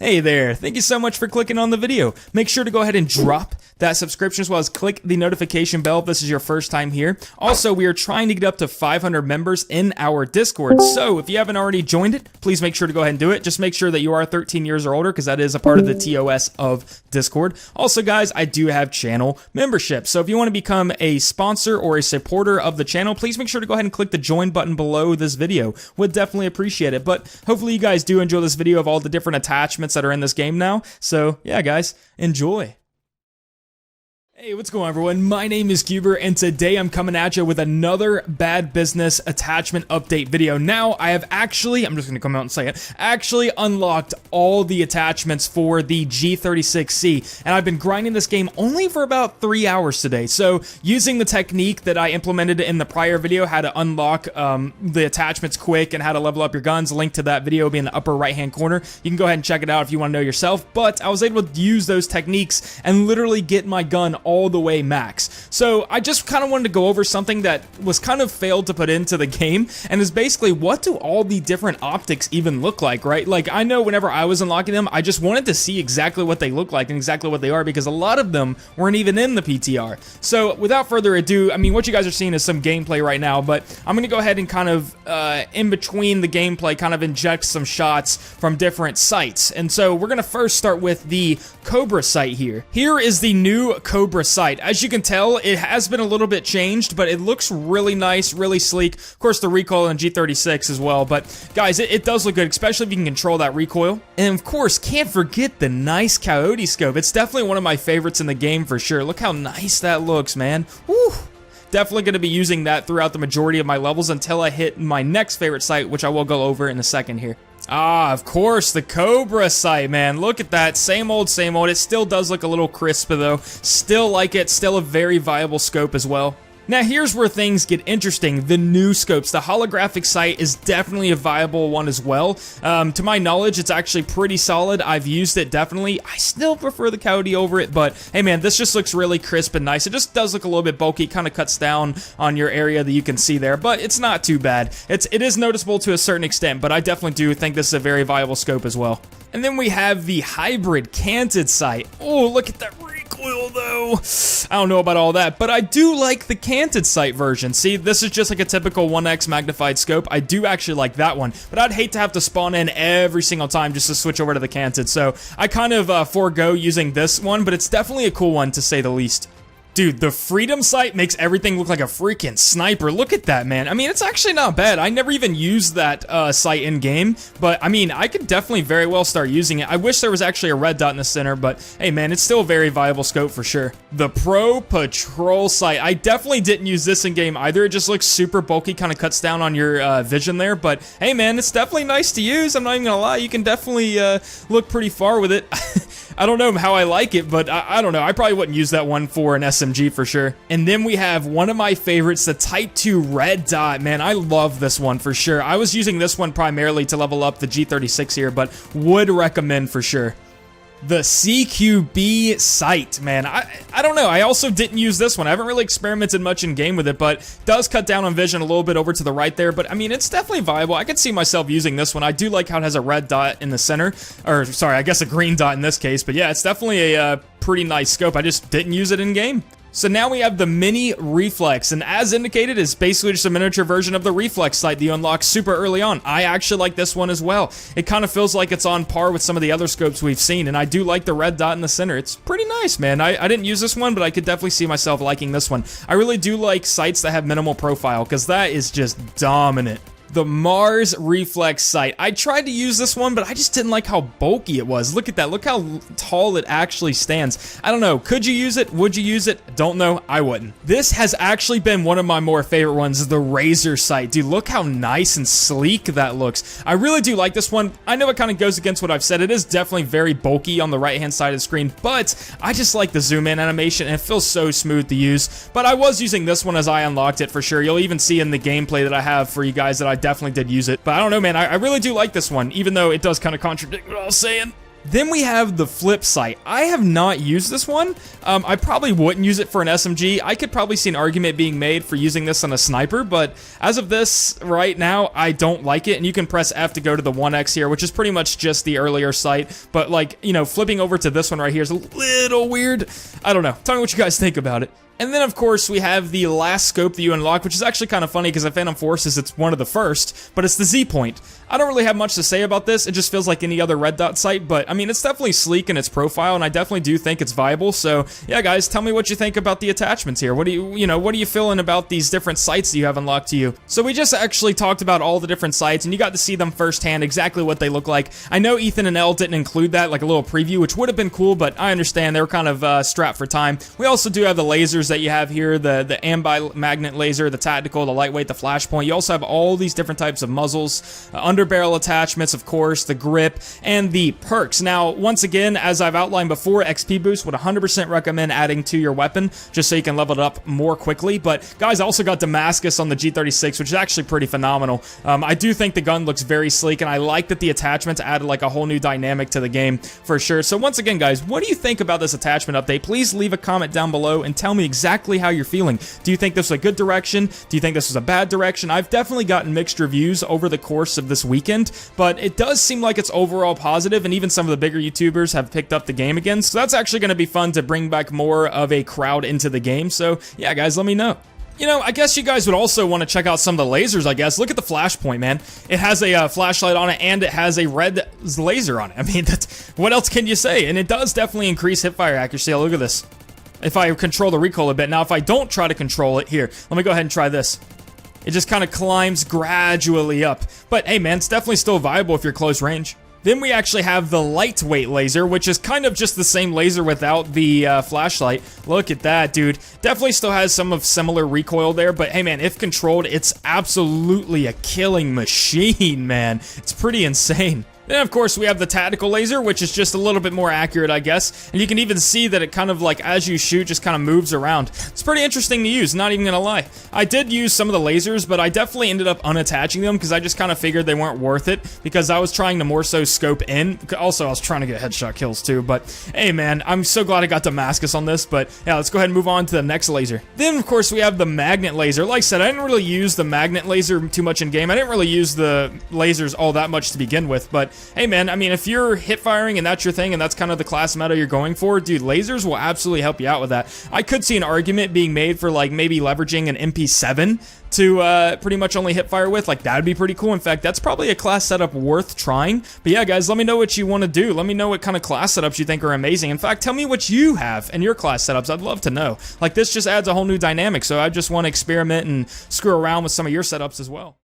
Hey there, thank you so much for clicking on the video. Make sure to go ahead and drop that subscription as well as click the notification bell if this is your first time here. Also, we are trying to get up to 500 members in our Discord, so if you haven't already joined it, please make sure to go ahead and do it. Just make sure that you are 13 years or older because that is a part of the TOS of Discord. Also, guys, I do have channel membership, so if you want to become a sponsor or a supporter of the channel, please make sure to go ahead and click the join button below this video. Would definitely appreciate it, but hopefully you guys do enjoy this video of all the different attachments that are in this game now. So yeah, guys, enjoy. Hey, what's going on, everyone? My name is Kobra, and today I'm coming at you with another Bad Business attachment update video. Now, I have actually, I'm just going to come out and say it, actually unlocked all the attachments for the G36C, and I've been grinding this game only for about 3 hours today. So, using the technique that I implemented in the prior video, how to unlock the attachments quick and how to level up your guns, link to that video will be in the upper right-hand corner. You can go ahead and check it out if you want to know yourself, but I was able to use those techniques and literally get my gun all the way max. So I just kind of wanted to go over something that was kind of failed to put into the game, and is basically, what do all the different optics even look like, right? Like, I know whenever I was unlocking them, I just wanted to see exactly what they look like and exactly what they are, because a lot of them weren't even in the PTR. So without further ado, I mean, what you guys are seeing is some gameplay right now, but I'm going to go ahead and kind of, in between the gameplay, kind of inject some shots from different sites. And so we're going to first start with the Cobra Site here. Here is the new Cobra Site. As you can tell, it has been a little bit changed, but it looks really nice, really sleek. Of course, the recoil on G36 as well, but guys, it does look good, especially if you can control that recoil. And of course, can't forget the nice Coyote scope. It's definitely one of my favorites in the game for sure. Look how nice that looks, man. Woo! Definitely going to be using that throughout the majority of my levels until I hit my next favorite site, which I will go over in a second here. Ah, of course, the Cobra Site, man. Look at that. Same old, same old. It still does look a little crisp, though. Still like it. Still a very viable scope as well. Now, here's where things get interesting. The new scopes. The Holographic Site is definitely a viable one as well. To my knowledge, it's actually pretty solid. I've used it, definitely. I still prefer the Coyote over it, but hey, man, this just looks really crisp and nice. It just does look a little bit bulky. Kind of cuts down on your area that you can see there, but it's not too bad. It is noticeable to a certain extent, but I definitely do think this is a very viable scope as well. And then we have the hybrid Canted sight. Oh, look at that recoil, though. I don't know about all that, but I do like the Canted sight version. See, this is just like a typical 1x magnified scope. I do actually like that one, but I'd hate to have to spawn in every single time just to switch over to the Canted. So I kind of forego using this one, but it's definitely a cool one to say the least. Dude, the Freedom Sight makes everything look like a freaking sniper. Look at that, man. I mean, it's actually not bad. I never even used that sight in-game, but I mean, I could definitely very well start using it. I wish there was actually a red dot in the center, but hey, man, it's still a very viable scope for sure. The Pro Patrol Sight. I definitely didn't use this in-game either. It just looks super bulky, kind of cuts down on your vision there, but hey, man, it's definitely nice to use. I'm not even gonna lie. You can definitely look pretty far with it. I don't know how I like it, but I don't know. I probably wouldn't use that one for an SMG for sure. And then we have one of my favorites, the Type 2 Red Dot. Man, I love this one for sure. I was using this one primarily to level up the G36 here, but would recommend for sure. The CQB sight, man. I don't know. I also didn't use this one. I haven't really experimented much in game with it, but does cut down on vision a little bit over to the right there. But I mean, it's definitely viable. I could see myself using this one. I do like how it has a red dot in the center, or sorry, I guess a green dot in this case. But yeah, it's definitely a pretty nice scope. I just didn't use it in game. So now we have the Mini Reflex, and as indicated, it's basically just a miniature version of the Reflex sight that you unlock super early on. I actually like this one as well. It kind of feels like it's on par with some of the other scopes we've seen, and I do like the red dot in the center. It's pretty nice, man. I didn't use this one, but I could definitely see myself liking this one. I really do like sights that have minimal profile, because that is just dominant. The Mars Reflex Sight. I tried to use this one, but I just didn't like how bulky it was. Look at that. Look how tall it actually stands. I don't know. Could you use it? Would you use it? Don't know. I wouldn't. This has actually been one of my more favorite ones, the Razer Sight. Dude, look how nice and sleek that looks. I really do like this one. I know it kind of goes against what I've said. It is definitely very bulky on the right-hand side of the screen, but I just like the zoom-in animation, and it feels so smooth to use. But I was using this one as I unlocked it for sure. You'll even see in the gameplay that I have for you guys that I definitely did use it. But I don't know, man. I really do like this one, even though it does kind of contradict what I was saying. Then we have the Flip Sight. I have not used this one. I probably wouldn't use it for an SMG. I could probably see an argument being made for using this on a sniper, but as of this right now, I don't like it. And you can press F to go to the 1X here, which is pretty much just the earlier sight. But like, you know, flipping over to this one right here is a little weird. I don't know. Tell me what you guys think about it. And then, of course, we have the last scope that you unlock, which is actually kind of funny because in Phantom Forces, it's one of the first, but it's the Z-Point. I don't really have much to say about this. It just feels like any other red dot sight, but I mean, it's definitely sleek in its profile, and I definitely do think it's viable. So, yeah, guys, tell me what you think about the attachments here. What do you feeling about these different sights that you have unlocked to you? So we just actually talked about all the different sights, and you got to see them firsthand, exactly what they look like. I know Ethan and Elle didn't include that, like a little preview, which would have been cool, but I understand they were kind of strapped for time. We also do have the lasers that you have here, the ambi-magnet laser, the tactical, the lightweight, the flashpoint. You also have all these different types of muzzles, underbarrel attachments, of course, the grip, and the perks. Now, once again, as I've outlined before, XP boost would 100% recommend adding to your weapon, just so you can level it up more quickly. But, guys, I also got Damascus on the G36, which is actually pretty phenomenal. I do think the gun looks very sleek, and I like that the attachments added like a whole new dynamic to the game, for sure. So, once again, guys, what do you think about this attachment update? Please leave a comment down below and tell me exactly how you're feeling. Do you think this was a good direction? Do you think this was a bad direction? I've definitely gotten mixed reviews over the course of this weekend, but it does seem like it's overall positive, and even some of the bigger YouTubers have picked up the game again, so that's actually going to be fun to bring back more of a crowd into the game. So yeah, guys, let me know. You know, I guess you guys would also want to check out some of the lasers, I guess. Look at the Flashpoint, man. It has a flashlight on it, and it has a red laser on it. I mean, what else can you say? And it does definitely increase hipfire accuracy. Look at this. If I control the recoil a bit. Now, if I don't try to control it, here, let me go ahead and try this. It just kind of climbs gradually up. But hey, man, it's definitely still viable if you're close range. Then we actually have the lightweight laser, which is kind of just the same laser without the flashlight. Look at that, dude. Definitely still has some of similar recoil there, but hey, man, if controlled, it's absolutely a killing machine, man. It's pretty insane. Then, of course, we have the tactical laser, which is just a little bit more accurate, I guess. And you can even see that it kind of, like, as you shoot, just kind of moves around. It's pretty interesting to use, not even gonna lie. I did use some of the lasers, but I definitely ended up unattaching them because I just kind of figured they weren't worth it because I was trying to more so scope in. Also, I was trying to get headshot kills, too. But, hey, man, I'm so glad I got Damascus on this. But, yeah, let's go ahead and move on to the next laser. Then, of course, we have the magnet laser. Like I said, I didn't really use the magnet laser too much in game. I didn't really use the lasers all that much to begin with, but hey, man, I mean, if you're hip firing and that's your thing and that's kind of the class meta you're going for, dude, lasers will absolutely help you out with that. I could see an argument being made for, like, maybe leveraging an MP7 to pretty much only hip fire with. Like, that would be pretty cool. In fact, that's probably a class setup worth trying. But yeah, guys, let me know what you want to do. Let me know what kind of class setups you think are amazing. In fact, tell me what you have in your class setups. I'd love to know. Like, this just adds a whole new dynamic, so I just want to experiment and screw around with some of your setups as well.